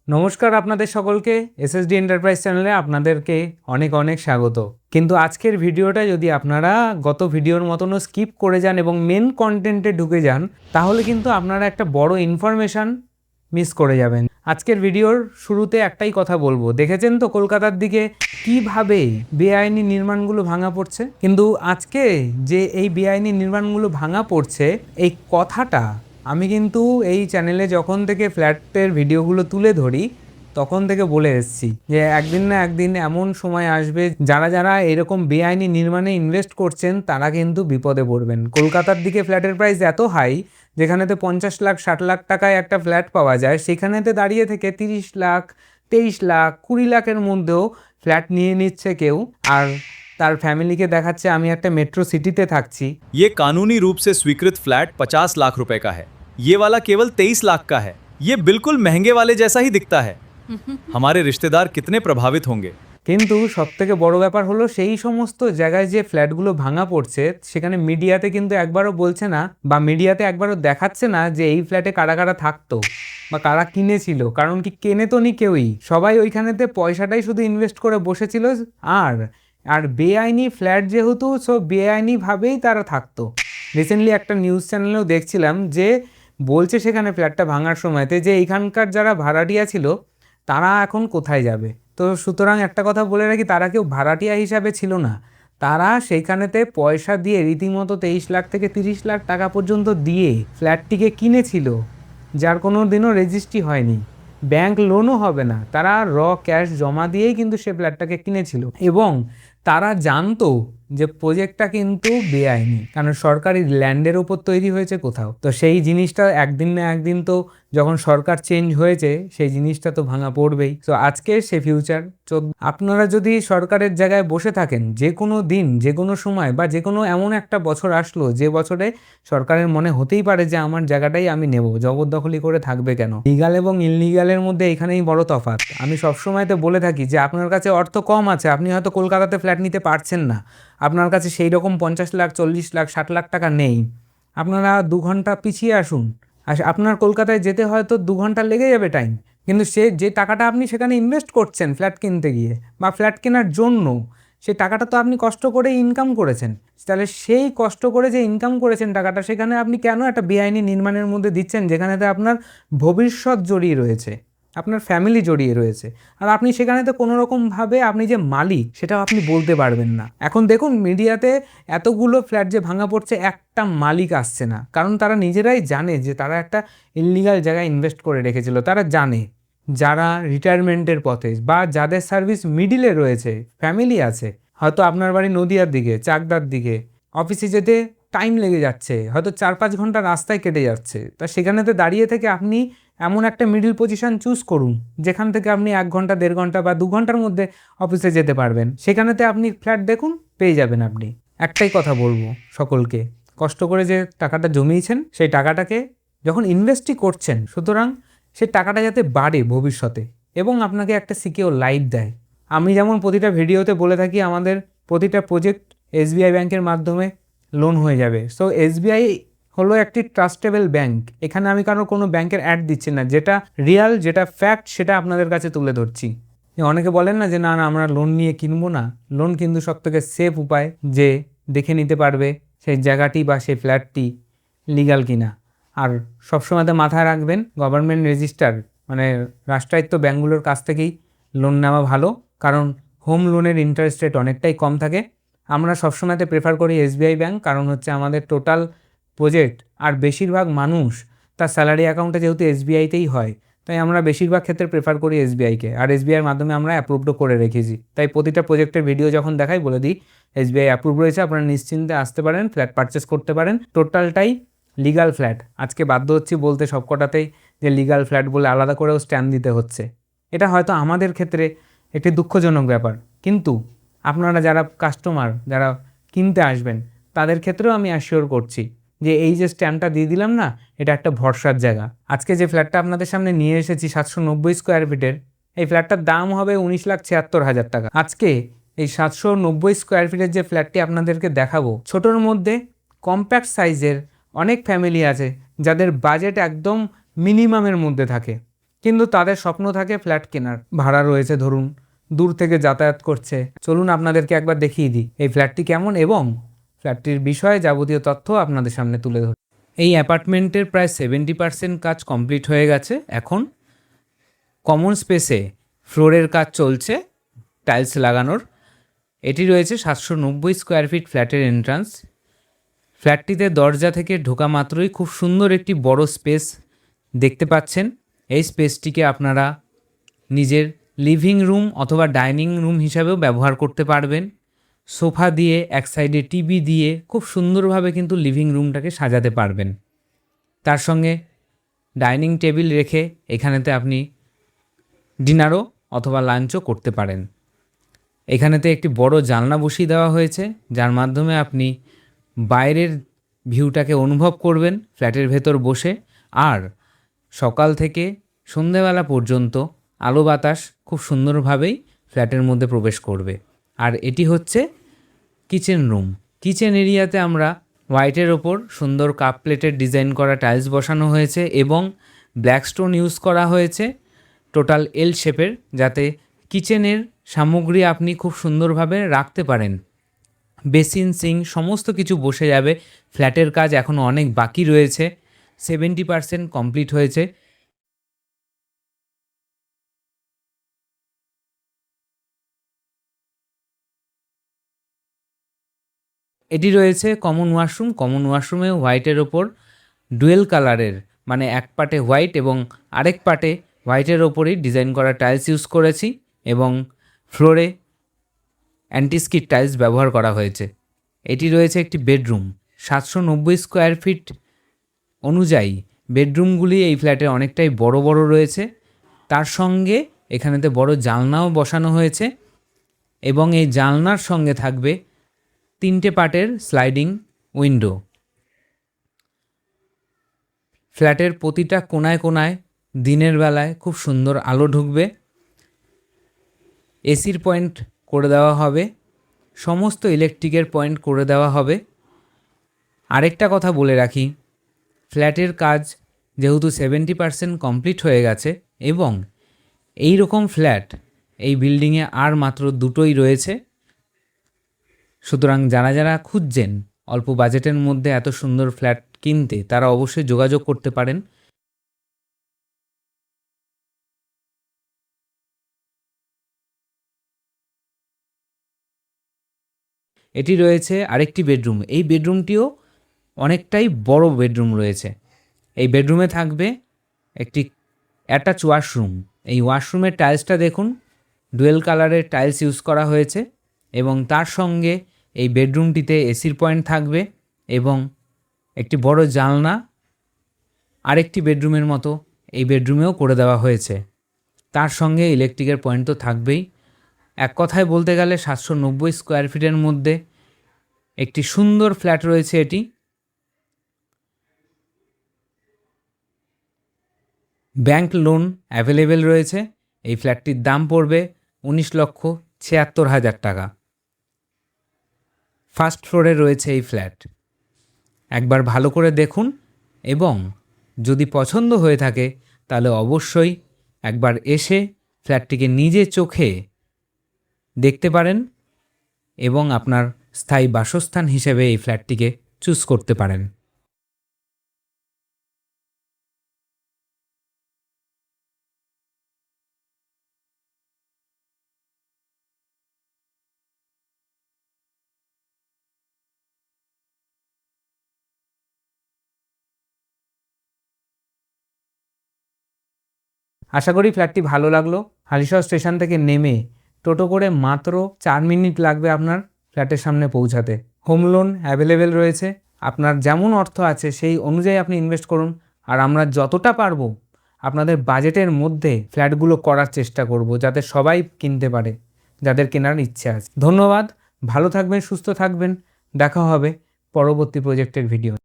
নমস্কার আপনাদের সকলকে এসএসডি এন্টারপ্রাইজ চ্যানেলে আপনাদেরকে অনেক অনেক স্বাগত। কিন্তু আজকের ভিডিওটা যদি আপনারা গত ভিডিওর মতনও স্কিপ করে যান এবং মেন কন্টেন্টে ঢুকে যান, তাহলে কিন্তু আপনারা একটা বড় ইনফরমেশান মিস করে যাবেন। আজকের ভিডিওর শুরুতে একটাই কথা বলবো, দেখেছেন তো কলকাতার দিকে কিভাবে বেআইনি নির্মাণগুলো ভাঙা পড়ছে। কিন্তু আজকে যে এই বেআইনি নির্মাণগুলো ভাঙা পড়ছে, এই কথাটা আমি কিন্তু এই চ্যানেলে যখন থেকে ফ্ল্যাটের ভিডিওগুলো তুলে ধরি তখন থেকে বলে এসেছি যে একদিন না একদিন এমন সময় আসবে যারা যারা এরকম বেআইনি নির্মাণে ইনভেস্ট করছেন তারা কিন্তু বিপদে পড়বেন। কলকাতার দিকে ফ্ল্যাটের প্রাইস এত হাই, যেখানেতে 50 লাখ 60 লাখ টাকায় একটা ফ্ল্যাট পাওয়া যায়, সেখানেতে দাঁড়িয়ে থেকে 30 লাখ 23 লাখ 20 লাখের মধ্যেও ফ্ল্যাট নিয়ে নিচ্ছে কেউ, আর তার ফ্যামিলিকে দেখাচ্ছে আমি একটা মেট্রো সিটিতে থাকছি। ये कानूनी रूप से स्वीकृत फ्लैट 50 लाख रुपए का है। ये वाला केवल 23 लाख का है। ये बिल्कुल महंगे वाले जैसा ही दिखता है। हमारे रिश्तेदार कितने प्रभावित होंगे। কিন্তু সবথেকে বড় ব্যাপার হলো সেই সমস্ত জায়গায় যে ফ্ল্যাটগুলো ভাঙা পড়ছে সেখানে মিডিয়াতে কিন্তু একবারও বলছে না বা মিডিয়াতে একবারও দেখাচ্ছে না যে এই ফ্ল্যাটে কারা কারা থাকতো বা কারা কিনেছিল। কারণ কি, কেনে তো নি কেউই, সবাই ওইখানেতে পয়সাটাই শুধু ইনভেস্ট করে বসেছিল। আর আর বেআইনি ফ্ল্যাট যেহেতু, সব বেআইনিভাবেই তারা থাকতো। রিসেন্টলি একটা নিউজ চ্যানেলেও দেখছিলাম যে বলছে সেখানে ফ্ল্যাটটা ভাঙার সময়তে যে এইখানকার যারা ভাড়াটিয়া ছিল তারা এখন কোথায় যাবে। তো সুতরাং একটা কথা বলে রাখি, তারা কেউ ভাড়াটিয়া হিসাবে ছিল না, তারা সেইখানেতে পয়সা দিয়ে রীতিমতো 23 লাখ থেকে 30 লাখ টাকা পর্যন্ত দিয়ে ফ্ল্যাটটিকে কিনেছিল, যার কোনো দিনও রেজিস্ট্রি হয়নি, ব্যাংক লোনও হবে না, তারা ক্যাশ জমা দিয়েই কিন্তু সে ফ্ল্যাটটাকে কিনেছিল। এবং তারা জানতো যে প্রজেক্টটা কিন্তু বেআইনি, কারণ সরকারি ল্যান্ডের ওপর তৈরি হয়েছে কোথাও। তো সেই জিনিসটা একদিন না একদিন তো যখন সরকার চেঞ্জ হয়েছে সেই জিনিসটা তো ভাঙা পড়বেই। তো আজকে সে ফিউচার আপনারা যদি সরকারের জায়গায় বসে থাকেন, যে কোনো দিন যে কোনো সময় বা যে কোনো এমন একটা বছর আসলো যে বছরে সরকারের মনে হতেই পারে যে আমার জায়গাটাই আমি নেব, জবরদখলি করে থাকবে কেন। লিগাল এবং ইললিগালের মধ্যে এখানেই বড় তফাৎ। আমি সবসময়তে বলে থাকি যে আপনার কাছে অর্থ কম আছে, আপনি হয়তো কলকাতাতে ফ্ল্যাট নিতে পারছেন না, আপনার কাছে সেই রকম 50 লাখ 40 লাখ 60 লাখ টাকা নেই, আপনারা 2 ঘন্টা পিছিয়ে আসুন। আপনার কলকাতায় যেতে হয়তো 2 ঘন্টা লেগে যাবে টাইম, কিন্তু সে যে টাকাটা আপনি সেখানে ইনভেস্ট করছেন ফ্ল্যাট কিনতে গিয়ে বা ফ্ল্যাট কেনার জন্য, সেই টাকাটা তো আপনি কষ্ট করে ইনকাম করেছেন। তাহলে সেই কষ্ট করে যে ইনকাম করেছেন টাকাটা, সেখানে আপনি কেন একটা বেআইনি নির্মাণের মধ্যে দিচ্ছেন, যেখানেতে আপনার ভবিষ্যৎ জড়িয়ে রয়েছে, আপনার ফ্যামিলি জড়িয়ে রয়েছে, আর আপনি সেখানেতে কোনোরকমভাবে আপনি যে মালিক সেটাও আপনি বলতে পারবেন না। এখন দেখুন মিডিয়াতে এতগুলো ফ্ল্যাট যে ভাঙা পড়ছে, একটা মালিক আসছে না, কারণ তারা নিজেরাই জানে যে তারা একটা ইললিগাল জায়গায় ইনভেস্ট করে রেখেছিল। তারা জানে যারা রিটায়ারমেন্টের পথে বা যাদের সার্ভিস মিডিলে রয়েছে, ফ্যামিলি আছে, হয়তো আপনার বাড়ি নদিয়ার দিকে, চাকদার দিকে, অফিসে যেতে টাইম লেগে যাচ্ছে, হয়তো 4-5 ঘন্টা রাস্তায় কেটে যাচ্ছে, তা সেখানেতে দাঁড়িয়ে থেকে আপনি এমন একটা মিডিল পজিশন চুজ করুন যেখান থেকে আপনি 1 ঘন্টা 1.5 ঘন্টা বা 2 ঘন্টার মধ্যে অফিসে যেতে পারবেন। সেখানেতে আপনি ফ্ল্যাট দেখুন, পেয়ে যাবেন আপনি। একটাই কথা বলবো সকলকে, কষ্ট করে যে টাকাটা জমিয়েছেন সেই টাকাটাকে যখন ইনভেস্টই করছেন, সুতরাং সেই টাকাটা যাতে বাড়ে ভবিষ্যতে এবং আপনাকে একটা সিকিউর লাইফ দেয়। আমি যেমন প্রতিটা ভিডিওতে বলে থাকি, আমাদের প্রতিটা প্রজেক্ট এসবিআই ব্যাংকের মাধ্যমে লোন হয়ে যাবে। সো এসবিআই হলো একটি ট্রাস্টেবল ব্যাংক। এখানে আমি কোনো ব্যাংকের অ্যাড দিচ্ছি না, যেটা রিয়াল যেটা ফ্যাক্ট সেটা আপনাদের কাছে তুলে ধরছি। অনেকে বলেন না যে না না আমরা লোন নিয়ে কিনবো না, লোন কিন্তু সবথেকে সেফ উপায় যে দেখে নিতে পারবে সেই জায়গাটি বা সেই ফ্ল্যাটটি লিগাল কিনা। আর সবসময়তে মাথায় রাখবেন, গভর্নমেন্ট রেজিস্টার মানে রাষ্ট্রায়ত্ত ব্যাঙ্কগুলোর কাছ থেকেই লোন নেওয়া ভালো, কারণ হোম লোনের ইন্টারেস্ট রেট অনেকটাই কম থাকে। আমরা সবসময়তে প্রেফার করি এসবিআই ব্যাংক, কারণ হচ্ছে আমাদের টোটাল প্রজেক্ট আর বেশিরভাগ মানুষ তার স্যালারি অ্যাকাউন্টে যেহেতু এসবিআইতেই হয়, তাই আমরা বেশিরভাগ ক্ষেত্রে প্রেফার করি এসবিআইকে, আর এসবিআইয়ের মাধ্যমে আমরা অ্যাপ্রুভডও করে রেখেছি। তাই প্রতিটা প্রজেক্টের ভিডিও যখন দেখাই বলে দিই এসবিআই অ্যাপ্রুভ রয়েছে, আপনারা নিশ্চিন্তে আসতে পারেন, ফ্ল্যাট পারচেস করতে পারেন। টোটালটাই লিগাল ফ্ল্যাট। আজকে বাধ্য হচ্ছি বলতে সবকটাতেই যে লিগাল ফ্ল্যাট বলে আলাদা করেও স্ট্যাম্প দিতে হচ্ছে। এটা হয়তো আমাদের ক্ষেত্রে একটি দুঃখজনক ব্যাপার, কিন্তু আপনারা যারা কাস্টমার, যারা কিনতে আসবেন, তাদের ক্ষেত্রেও আমি অ্যাসিওর করছি যে এই যে স্ট্যাম্পটা দিয়ে দিলাম না, এটা একটা ভরসার জায়গা। আজকে যে ফ্ল্যাটটা আপনাদের সামনে নিয়ে এসেছি 790 স্কোয়ার ফিটের, এই ফ্ল্যাটটার দাম হবে 19,76,000 টাকা। আজকে এই 790 স্কোয়ার ফিটের যে ফ্ল্যাটটি আপনাদেরকে দেখাবো, ছোটোর মধ্যে কম্প্যাক্ট সাইজের অনেক ফ্যামিলি আছে যাদের বাজেট একদম মিনিমামের মধ্যে থাকে। কিন্তু তাদের স্বপ্ন থাকে ফ্ল্যাট কেনার, ভাড়া রয়েছে ধরুন, দূর থেকে যাতায়াত করছে। চলুন আপনাদেরকে একবার দেখিয়ে দিই এই ফ্ল্যাটটি কেমন এবং ফ্ল্যাটটির বিষয়ে যাবতীয় তথ্য আপনাদের সামনে তুলে ধরি। এই অ্যাপার্টমেন্টের প্রায় 70% কাজ কমপ্লিট হয়ে গেছে। এখন কমন স্পেসে ফ্লোরের কাজ চলছে টাইলস লাগানোর। এটি রয়েছে 790 স্কোয়ার ফিট ফ্ল্যাটের এন্ট্রান্স। ফ্ল্যাটটিতে দরজা থেকে ঢোকা মাত্রই খুব সুন্দর একটি বড় স্পেস দেখতে পাচ্ছেন। এই স্পেসটিকে আপনারা নিজের লিভিং রুম অথবা ডাইনিং রুম হিসাবেও ব্যবহার করতে পারবেন। সোফা দিয়ে, এক সাইডে টিভি দিয়ে খুব সুন্দরভাবে কিন্তু লিভিং রুমটাকে সাজাতে পারবেন। তার সঙ্গে ডাইনিং টেবিল রেখে এখানেতে আপনি ডিনারও অথবা লাঞ্চও করতে পারেন। এখানেতে একটি বড় জানলা বসিয়ে দেওয়া হয়েছে, যার মাধ্যমে আপনি বাইরের ভিউটাকে অনুভব করবেন ফ্ল্যাটের ভেতর বসে। আর সকাল থেকে সন্ধেবেলা পর্যন্ত আলো বাতাস খুব সুন্দরভাবেই ফ্ল্যাটের মধ্যে প্রবেশ করবে। আর এটি হচ্ছে কিচেন রুম। কিচেন এরিয়াতে আমরা হোয়াইটের ওপর সুন্দর কাপ প্লেটের ডিজাইন করা টাইলস বসানো হয়েছে এবং ব্ল্যাক স্টোন ইউজ করা হয়েছে টোটাল এল শেপের, যাতে কিচেনের সামগ্রী আপনি খুব সুন্দরভাবে রাখতে পারেন। বেসিন, সিঙ্ক সমস্ত কিছু বসে যাবে। ফ্ল্যাটের কাজ এখনও অনেক বাকি রয়েছে, 70% কমপ্লিট হয়েছে। এটি রয়েছে কমন ওয়াশরুম। কমন ওয়াশরুমে হোয়াইটের ওপর ডুয়েল কালারের, মানে এক পাটে হোয়াইট এবং আরেক পাটে হোয়াইটের ওপরই ডিজাইন করা টাইলস ইউজ করেছি এবং ফ্লোরে অ্যান্টিস্কিড টাইলস ব্যবহার করা হয়েছে। এটি রয়েছে একটি বেডরুম। 790 স্কোয়ার ফিট অনুযায়ী বেডরুমগুলি এই ফ্ল্যাটে অনেকটাই বড় বড় রয়েছে। তার সঙ্গে এখানেতে বড় জানলাও বসানো হয়েছে এবং এই জানলার সঙ্গে থাকবে 3টে পার্টের স্লাইডিং উইন্ডো। ফ্ল্যাটের প্রতিটা কোনায় কোনায় দিনের বেলায় খুব সুন্দর আলো ঢুকবে। এসির পয়েন্ট করে দেওয়া হবে, সমস্ত ইলেকট্রিকের পয়েন্ট করে দেওয়া হবে। আরেকটা কথা বলে রাখি, ফ্ল্যাটের কাজ যেহেতু 70% কমপ্লিট হয়ে গেছে এবং এই রকম ফ্ল্যাট এই বিল্ডিংয়ে আর মাত্র 2টোই রয়েছে। সুতরাং যারা যারা খুঁজছেন অল্প বাজেটের মধ্যে এত সুন্দর ফ্ল্যাট কিনতে, তারা অবশ্যই যোগাযোগ করতে পারেন। এটি রয়েছে আরেকটি বেডরুম। এই বেডরুমটিও অনেকটাই বড় বেডরুম রয়েছে। এই বেডরুমে থাকবে একটি অ্যাটাচ ওয়াশরুম। এই ওয়াশরুমের টাইলসটা দেখুন, ডুয়েল কালারের টাইলস ইউজ করা হয়েছে এবং তার সঙ্গে এই বেডরুমটিতে এসির পয়েন্ট থাকবে এবং একটি বড় জানলা আরেকটি বেডরুমের মতো এই বেডরুমেও করে দেওয়া হয়েছে। তার সঙ্গে ইলেকট্রিকের পয়েন্ট তো থাকবেই। এক কথায় বলতে গেলে 790 স্কোয়ার ফিটের মধ্যে একটি সুন্দর ফ্ল্যাট রয়েছে এটি। ব্যাংক লোন অ্যাভেলেবেল রয়েছে। এই ফ্ল্যাটটির দাম পড়বে 19,76,000 টাকা। ফার্স্ট ফ্লোরে রয়েছে এই ফ্ল্যাট। একবার ভালো করে দেখুন এবং যদি পছন্দ হয়ে থাকে তাহলে অবশ্যই একবার এসে ফ্ল্যাটটিকে নিজে চোখে দেখতে পারেন এবং আপনার স্থায়ী বাসস্থান হিসেবে এই ফ্ল্যাটটিকে চুজ করতে পারেন। আশা করি ফ্ল্যাটটি ভালো লাগলো। হালিশহর স্টেশন থেকে নেমে টোটো করে মাত্র 4 মিনিট লাগবে আপনার ফ্ল্যাটের সামনে পৌঁছাতে। হোম লোন অ্যাভেলেবেল রয়েছে। আপনার যেমন অর্থ আছে সেই অনুযায়ী আপনি ইনভেস্ট করুন, আর আমরা যতটা পারবো আপনাদের বাজেটের মধ্যে ফ্ল্যাটগুলো করার চেষ্টা করব, যাতে সবাই কিনতে পারে, যাদের কেনার ইচ্ছে আছে। ধন্যবাদ, ভালো থাকবেন, সুস্থ থাকবেন। দেখা হবে পরবর্তী প্রজেক্টের ভিডিও।